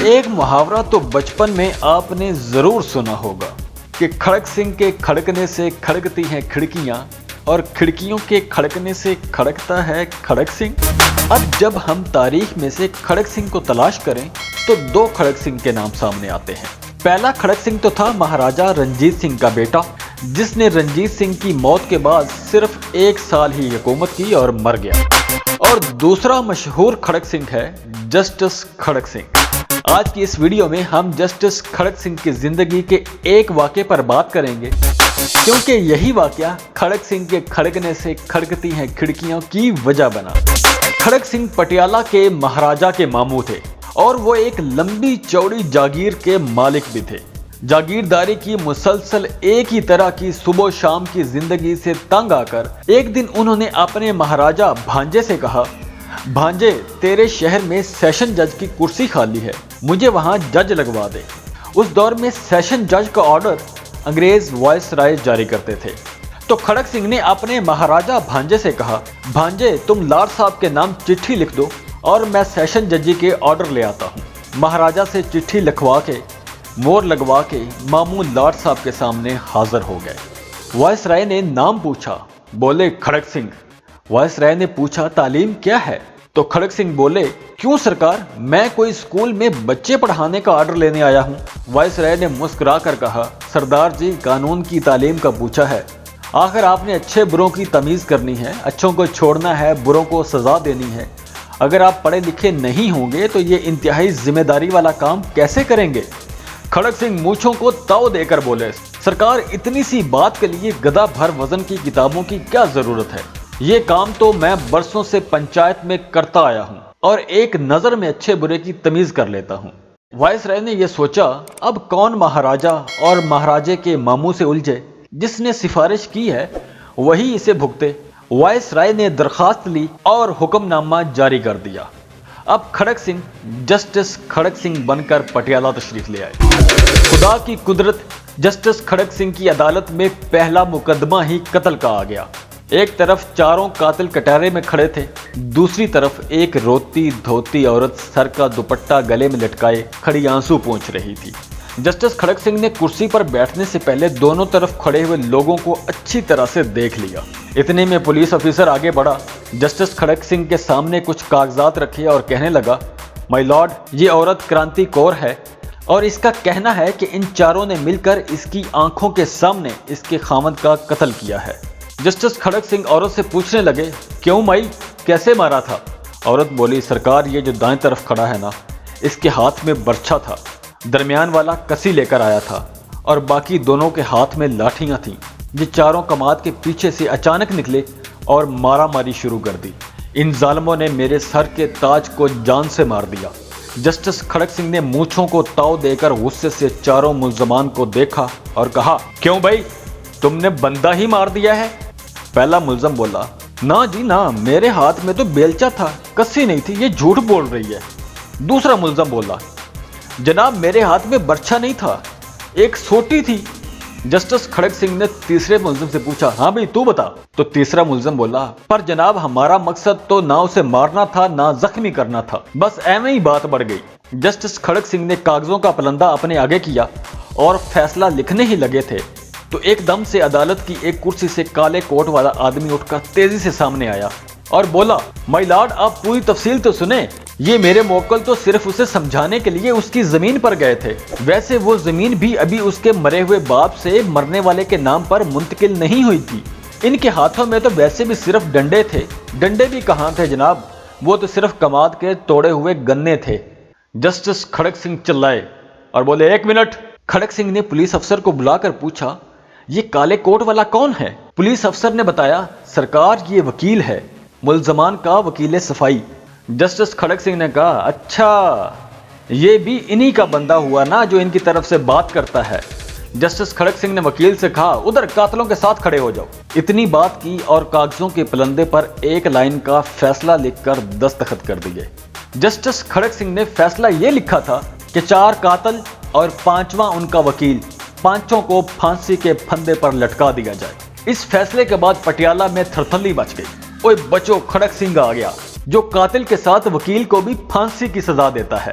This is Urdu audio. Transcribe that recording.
ایک محاورہ تو بچپن میں آپ نے ضرور سنا ہوگا کہ کھڑک سنگھ کے کھڑکنے سے کھڑکتی ہیں کھڑکیاں اور کھڑکیوں کے کھڑکنے سے کھڑکتا ہے کھڑک سنگھ۔ اب جب ہم تاریخ میں سے کھڑک سنگھ کو تلاش کریں تو دو کھڑک سنگھ کے نام سامنے آتے ہیں۔ پہلا کھڑک سنگھ تو تھا مہاراجا رنجیت سنگھ کا بیٹا، جس نے رنجیت سنگھ کی موت کے بعد صرف 1 سال ہی حکومت کی اور مر گیا۔ اور دوسرا مشہور کھڑک سنگھ ہے جسٹس کھڑک سنگھ۔ آج کی اس ویڈیو میں ہم جسٹس کھڑک سنگھ کی زندگی کے ایک واقعے پر بات کریں گے، کیونکہ یہی واقعہ کھڑک سنگھ کے کھڑکنے سے کھڑکتی ہیں کھڑکیوں کی وجہ بنا۔ کھڑک سنگھ پٹیالہ کے مہاراجا کے ماموں تھے اور وہ ایک لمبی چوڑی جاگیر کے مالک بھی تھے۔ جاگیرداری کی مسلسل ایک ہی طرح کی صبح و شام کی زندگی سے تنگ آ کر ایک دن انہوں نے اپنے مہاراجا بھانجے سے کہا، بھانجے تیرے شہر میں سیشن جج کی کرسی خالی ہے، مجھے وہاں جج لگوا دے۔ اس دور میں سیشن جج کا آرڈر انگریز وائس رائے جاری کرتے تھے۔ تو کھڑک سنگھ نے اپنے مہاراجا بھانجے سے کہا، بھانجے تم لارڈ صاحب کے نام چٹھی لکھ دو اور میں سیشن ججی کے آرڈر لے آتا ہوں۔ مہاراجا سے چٹھی لکھوا کے مور لگوا کے ماموں لارڈ صاحب کے سامنے حاضر ہو گئے۔ وائس رائے نے نام پوچھا، بولے کھڑک سنگھ۔ وائس رائے نے پوچھا تعلیم کیا ہے؟ تو کھڑک سنگھ بولے، کیوں سرکار، میں کوئی اسکول میں بچے پڑھانے کا آرڈر لینے آیا ہوں۔ وائس رائے نے مسکرا کر کہا، سردار جی قانون کی تعلیم کا پوچھا ہے، آخر آپ نے اچھے بروں کی تمیز کرنی ہے، اچھوں کو چھوڑنا ہے، بروں کو سزا دینی ہے۔ اگر آپ پڑھے لکھے نہیں ہوں گے تو یہ انتہائی ذمہ داری والا کام کیسے کریں گے؟ کھڑک سنگھ مونچھوں کو تاؤ دے کر بولے، سرکار اتنی سی بات کے لیے گدھا بھر وزن کی کتابوں کی کیا ضرورت ہے؟ یہ کام تو میں برسوں سے پنچایت میں کرتا آیا ہوں اور ایک نظر میں اچھے برے کی تمیز کر لیتا ہوں۔ وائس رائے نے یہ سوچا، اب کون مہاراجا اور مہاراجے کے ماموں سے الجھے، جس نے سفارش کی ہے وہی اسے بھگتے۔ وائس رائے نے درخواست لی اور حکم نامہ جاری کر دیا۔ اب کھڑک سنگھ جسٹس کھڑک سنگھ بن کر پٹیالہ تشریف لے آئے۔ خدا کی قدرت، جسٹس کھڑک سنگھ کی عدالت میں پہلا مقدمہ ہی قتل کا آ گیا۔ ایک طرف چاروں قاتل کٹہرے میں کھڑے تھے، دوسری طرف ایک روتی دھوتی عورت سر کا دوپٹہ گلے میں لٹکائے کھڑی آنسو پونچھ رہی تھی۔ جسٹس کھڑک سنگھ نے کرسی پر بیٹھنے سے پہلے دونوں طرف کھڑے ہوئے لوگوں کو اچھی طرح سے دیکھ لیا۔ اتنے میں پولیس افیسر آگے بڑھا، جسٹس کھڑک سنگھ کے سامنے کچھ کاغذات رکھے اور کہنے لگا، مائی لارڈ، یہ عورت کرانتی کور ہے اور اس کا کہنا ہے کہ ان چاروں نے مل کر اس کی آنکھوں کے سامنے اس کے خاوند کا قتل کیا ہے۔ جسٹس کھڑک سنگھ عورت سے پوچھنے لگے، کیوں مائی، کیسے مارا تھا؟ عورت بولی، سرکار یہ جو دائیں طرف کھڑا ہے نا، اس کے ہاتھ میں برچھا تھا، درمیان والا کسی لے کر آیا تھا اور باقی دونوں کے ہاتھ میں لاٹھیاں تھیں۔ یہ چاروں کماد کے پیچھے سے اچانک نکلے اور مارا ماری شروع کر دی۔ ان ظالموں نے میرے سر کے تاج کو جان سے مار دیا۔ جسٹس کھڑک سنگھ نے مونچھوں کو تاؤ دے کر غصے سے چاروں ملزمان کو دیکھا اور کہا، کیوں بھائی، تم نے بندہ ہی مار دیا ہے؟ پہلا ملزم بولا، نہ جی نہ، میرے ہاتھ میں تو بیلچا تھا، کسی نہیں تھی، یہ جھوٹ بول رہی ہے۔ دوسرا ملزم بولا، جناب میرے ہاتھ میں برچھا نہیں تھا، ایک سوٹی تھی۔ جسٹس کھڑک سنگھ نے تیسرے ملزم سے پوچھا، ہاں بھائی تو بتا۔ تو تیسرا ملزم بولا، پر جناب ہمارا مقصد تو نہ اسے مارنا تھا نہ زخمی کرنا تھا، بس ایویں ہی بات بڑھ گئی۔ جسٹس کھڑک سنگھ نے کاغذوں کا پلندہ اپنے آگے کیا اور فیصلہ لکھنے ہی لگے تھے تو ایک دم سے عدالت کی ایک کرسی سے کالے کوٹ والا آدمی اٹھ کر تیزی سے سامنے آیا اور بولا، مائی لارڈ آپ پوری تفصیل تو سنیں، یہ میرے موکل تو صرف اسے سمجھانے کے لیے اس کی زمین پر گئے تھے، ویسے وہ زمین بھی ابھی اس کے مرے ہوئے باپ سے مرنے والے کے نام پر منتقل نہیں ہوئی تھی۔ ان کے ہاتھوں میں تو ویسے بھی صرف ڈنڈے تھے، ڈنڈے بھی کہاں تھے جناب، وہ تو صرف کماد کے توڑے ہوئے گنے تھے۔ جسٹس کھڑک سنگھ چلائے اور بولے، ایک منٹ۔ کھڑک سنگھ نے پولیس افسر کو بلا کر پوچھا، یہ کالے کوٹ والا کون ہے؟ پولیس افسر نے بتایا، سرکار یہ وکیل ہے، ملزمان کا وکیل صفائی۔ جسٹس کھڑک سنگھ نے کہا، اچھا یہ بھی انہی کا بندہ ہوا نا جو ان کی طرف سے بات کرتا ہے۔ جسٹس کھڑک سنگھ نے وکیل سے کہا، ادھر قاتلوں کے ساتھ کھڑے ہو جاؤ۔ اتنی بات کی اور کاغذوں کے پلندے پر ایک لائن کا فیصلہ لکھ کر دستخط کر دیے۔ جسٹس کھڑک سنگھ نے فیصلہ یہ لکھا تھا کہ 4 قاتل اور 5واں ان کا وکیل، 5 کو پھانسی کے پھندے پر لٹکا دیا جائے۔ اس فیصلے کے بعد پٹیالہ میں تھرتھلی مچ گئی۔ اوئے بچو، کھڑک سنگھ آ گیا جو قاتل کے ساتھ وکیل کو بھی پھانسی کی سزا دیتا ہے۔